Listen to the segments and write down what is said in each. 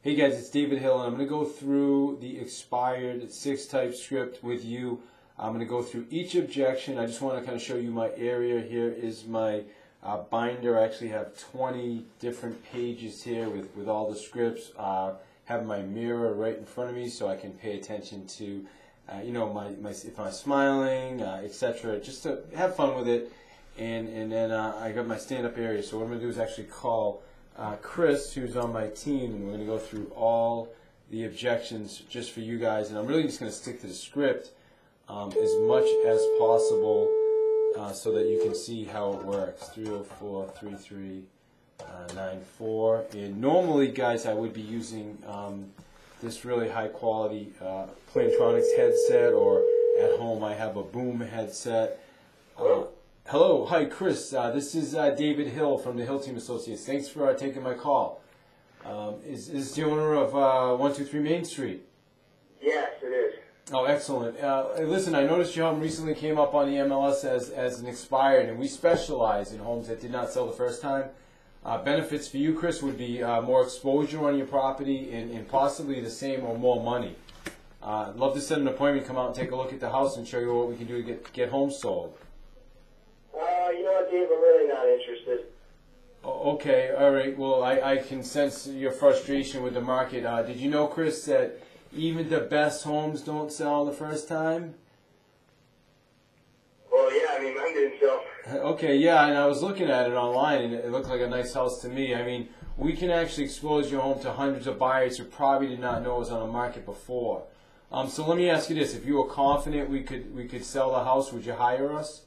Hey guys, it's David Hill, and I'm going to go through the expired 6-type script with you. I'm going to go through each objection. I just want to kind of show you my area. Here is my binder. I actually have 20 different pages here with all the scripts. Have my mirror right in front of me so I can pay attention to, you know, if I'm smiling, etc. Just to have fun with it. And then I got my stand-up area. So what I'm going to do is actually call Chris, who's on my team, and we're going to go through all the objections just for you guys. And I'm really just going to stick to the script as much as possible so that you can see how it works. 3043394. And normally, guys, I would be using this really high-quality Plantronics headset, or at home I have a Boom headset. Hello, hi Chris, this is David Hill from the Hill Team Associates. Thanks for taking my call. Is this the owner of 123 Main Street? Yes, it is. Oh, excellent. Listen, I noticed your home recently came up on the MLS as an expired, and we specialize in homes that did not sell the first time. Benefits for you, Chris, would be more exposure on your property and possibly the same or more money. I'd love to set an appointment, come out and take a look at the house and show you what we can do to get homes sold. You know what, Dave, I'm really not interested. Okay, all right. Well, I can sense your frustration with the market. Did you know, Chris, that even the best homes don't sell the first time? Well, yeah, I mean, mine didn't sell. Okay, yeah, and I was looking at it online, and it looked like a nice house to me. I mean, we can actually expose your home to hundreds of buyers who probably did not know it was on the market before. So let me ask you this: if you were confident we could sell the house, would you hire us?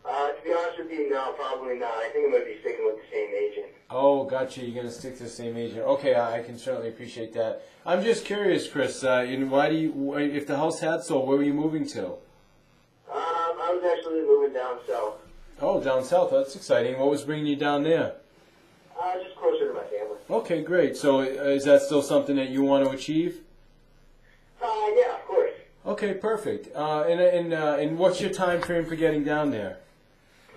To be honest with you, no, probably not. I think I'm going to be sticking with the same agent. Oh, gotcha. You're going to stick to the same agent. Okay, I can certainly appreciate that. I'm just curious, Chris. Why do you? If the house had sold, where were you moving to? I was actually moving down south. Oh, down south. That's exciting. What was bringing you down there? Just closer to my family. Okay, great. So is that still something that you want to achieve? Yeah, of course. Okay, perfect. And what's your time frame for getting down there?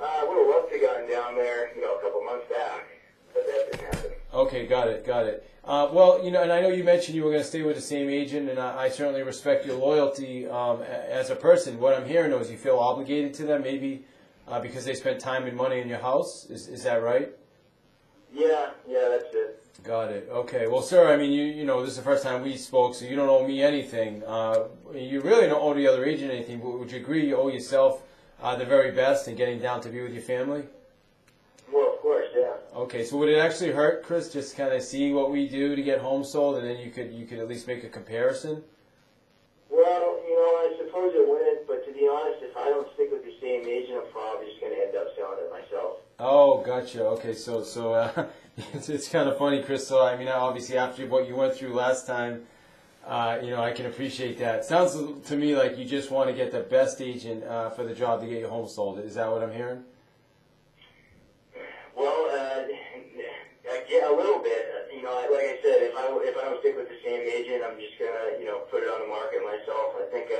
I would have loved to gotten down there, you know, a couple months back, but that didn't happen. Okay, got it. Well, you know, and I know you mentioned you were going to stay with the same agent, and I certainly respect your loyalty as a person. What I'm hearing though is you feel obligated to them, maybe because they spent time and money in your house. Is that right? Yeah, that's it. Got it. Okay. Well, sir, I mean, you know, this is the first time we spoke, so you don't owe me anything. You really don't owe the other agent anything, but would you agree you owe yourself the very best in getting down to be with your family? Well, of course, yeah. Okay, so would it actually hurt, Chris, just kind of see what we do to get homes sold, and then you could at least make a comparison? Well, you know, I suppose it wouldn't, but to be honest, if I don't stick with the same agent, I'm probably just going to end up selling it myself. Oh, gotcha. Okay, so it's kind of funny, Chris. So I mean, obviously after what you went through last time, you know, I can appreciate that. Sounds to me like you just want to get the best agent for the job to get your home sold. Is that what I'm hearing? Well, yeah, a little bit. You know, like I said, if I don't stick with the same agent, I'm just gonna, you know, put it on the market myself. I think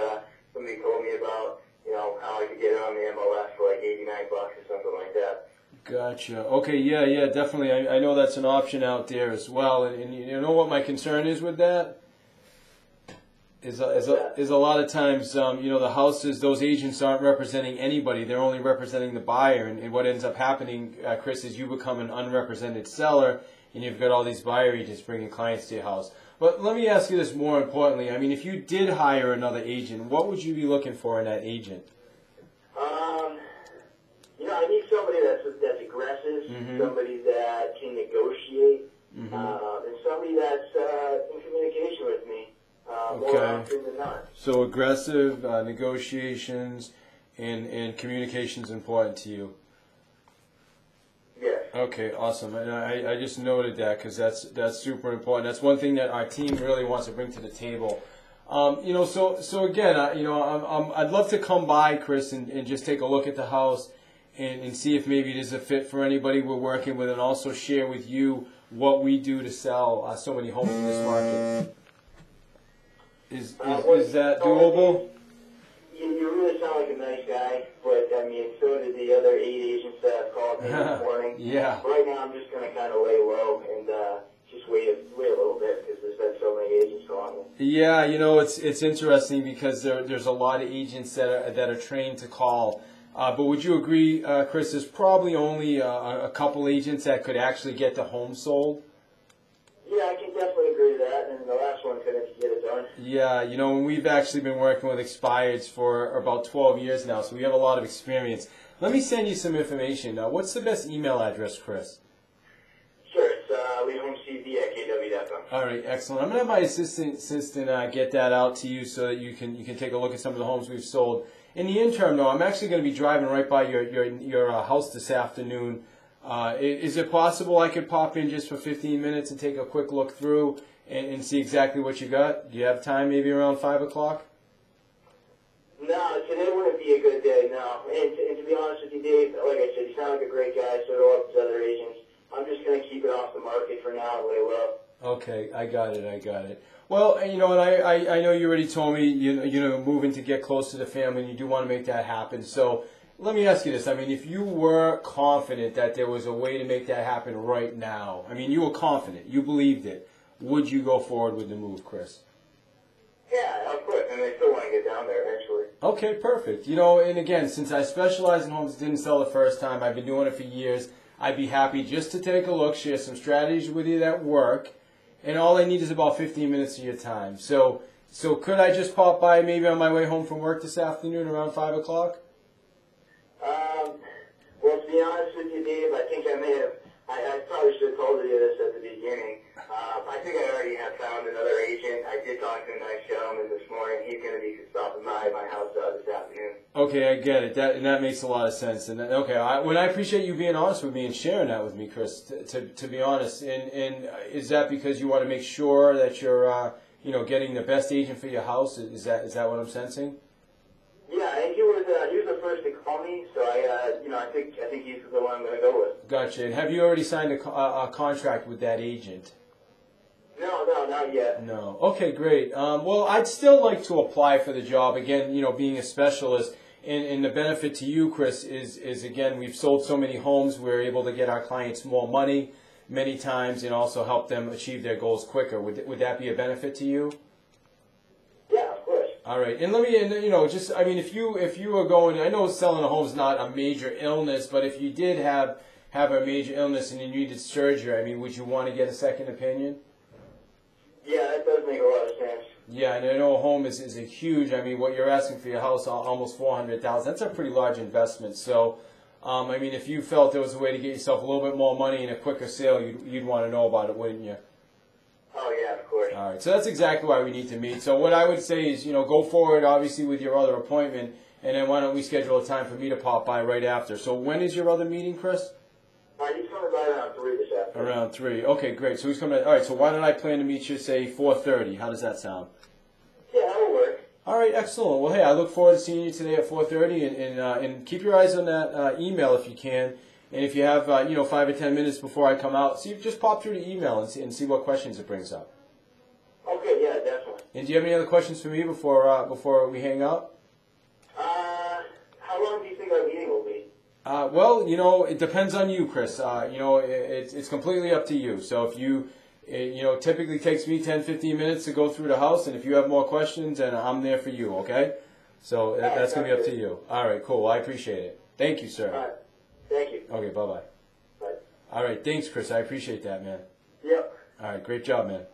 somebody told me about, you know, how I could get it on the MLS for like $89 or something like that. Gotcha. Okay, yeah, definitely. I know that's an option out there as well. And you know what my concern is with that? Is a lot of times, you know, the houses, those agents aren't representing anybody. They're only representing the buyer. And what ends up happening, Chris, is you become an unrepresented seller, and you've got all these buyer agents bringing clients to your house. But let me ask you this more importantly. I mean, if you did hire another agent, what would you be looking for in that agent? You know, I need somebody that's aggressive, somebody that can negotiate, and somebody that's in communication with me. More often than not. So aggressive, negotiations, and communication's important to you. Yes. Okay, awesome. And I just noted that because that's super important. That's one thing that our team really wants to bring to the table. You know, so again, you know, I'd love to come by, Chris, and just take a look at the house and see if maybe it is a fit for anybody we're working with, and also share with you what we do to sell so many homes in this market. Is that doable? You really sound like a nice guy, but I mean, so did the other 8 agents that I've called me this morning. Yeah. Right now, I'm just going to kind of lay low and just wait a little bit. Yeah, you know, it's interesting because there's a lot of agents that are trained to call. But would you agree, Chris, there's probably only a couple agents that could actually get the home sold? Yeah, I can definitely agree to that, and the last one couldn't get it done. Yeah, you know, and we've actually been working with expireds for about 12 years now, so we have a lot of experience. Let me send you some information. What's the best email address, Chris? Sure, it's leadhomecv@kw.com. All right, excellent. I'm gonna have my assistant get that out to you so that you can take a look at some of the homes we've sold. In the interim, though, I'm actually going to be driving right by your house this afternoon. Is it possible I could pop in just for 15 minutes and take a quick look through and see exactly what you got? Do you have time, maybe around 5 o'clock? No, today wouldn't be a good day, no. And to be honest with you, Dave, like I said, you sound like a great guy, so do all these other agents. I'm just going to keep it off the market for now and lay low. Okay, I got it. Well, you know, and I know you already told me, you know, moving to get close to the family, and you do want to make that happen. So let me ask you this. I mean, if you were confident that there was a way to make that happen right now, I mean, you were confident, you believed it, would you go forward with the move, Chris? Yeah, of course, and I still want to get down there eventually. Okay, perfect. You know, and again, since I specialize in homes that didn't sell the first time, I've been doing it for years, I'd be happy just to take a look, share some strategies with you that work, and all I need is about 15 minutes of your time. So could I just pop by maybe on my way home from work this afternoon around 5 o'clock? Well, to be honest with you, Dave, I think I probably should have told you this at the beginning. I think I already have found another agent. I did talk to a nice gentleman this morning. He's going to be stopping by my house this afternoon. Okay, I get it. That makes a lot of sense. And okay, I appreciate you being honest with me and sharing that with me, Chris. To be honest, and is that because you want to make sure that you're you know, getting the best agent for your house? Is that what I'm sensing? Yeah, and he was the first to call me, so I think he's the one I'm going to go with. Gotcha. And have you already signed a contract with that agent? No, not yet. No. Okay, great. Well, I'd still like to apply for the job. Again, you know, being a specialist, and the benefit to you, Chris, is again, we've sold so many homes, we're able to get our clients more money many times and also help them achieve their goals quicker. Would that be a benefit to you? Yeah, of course. All right. And you know, just, I mean, if you were going, I know selling a home is not a major illness, but if you did have a major illness and you needed surgery, I mean, would you want to get a second opinion? Yeah, that does make a lot of sense. Yeah, and I know a home is a huge, I mean, what you're asking for your house, almost $400,000, that's a pretty large investment. So, I mean, if you felt there was a way to get yourself a little bit more money and a quicker sale, you'd want to know about it, wouldn't you? Oh, yeah, of course. All right, so that's exactly why we need to meet. So what I would say is, you know, go forward, obviously, with your other appointment, and then why don't we schedule a time for me to pop by right after. So when is your other meeting, Chris? He's coming by around 3 this afternoon. Around 3. Okay, great. So he's coming. All right. So why don't I plan to meet you, say 4:30? How does that sound? Yeah, that'll work. All right. Excellent. Well, hey, I look forward to seeing you today at 4:30, and keep your eyes on that email if you can. And if you have 5 or 10 minutes before I come out, just pop through the email and see what questions it brings up. Okay. Yeah, definitely. And do you have any other questions for me before we hang up? How long do you think our meeting will be? Well, you know, it depends on you, Chris. You know, it's completely up to you. So if it typically takes me 10, 15 minutes to go through the house, and if you have more questions, then I'm there for you, okay? So that's going to be up to you. All right, cool. I appreciate it. Thank you, sir. All right. Thank you. Okay, bye-bye. Bye. All right, thanks, Chris. I appreciate that, man. Yep. All right, great job, man.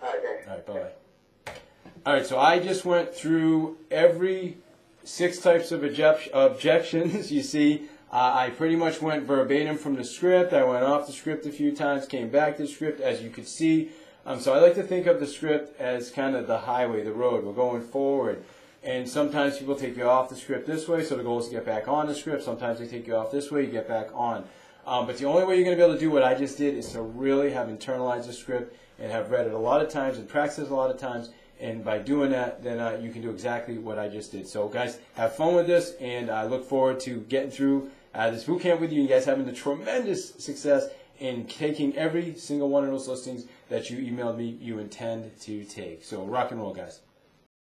All right, thanks. All right, bye-bye. All right, so I just went through every 6 types of objections, you see. I pretty much went verbatim from the script. I went off the script a few times, came back to the script, as you could see. So I like to think of the script as kind of the highway, the road. We're going forward. And sometimes people take you off the script this way, so the goal is to get back on the script. Sometimes they take you off this way, you get back on. But the only way you're going to be able to do what I just did is to really have internalized the script and have read it a lot of times and practiced it a lot of times. And by doing that, then you can do exactly what I just did. So guys, have fun with this, and I look forward to getting through this boot camp with you. You guys having the tremendous success in taking every single one of those listings that you emailed me you intend to take. So rock and roll, guys.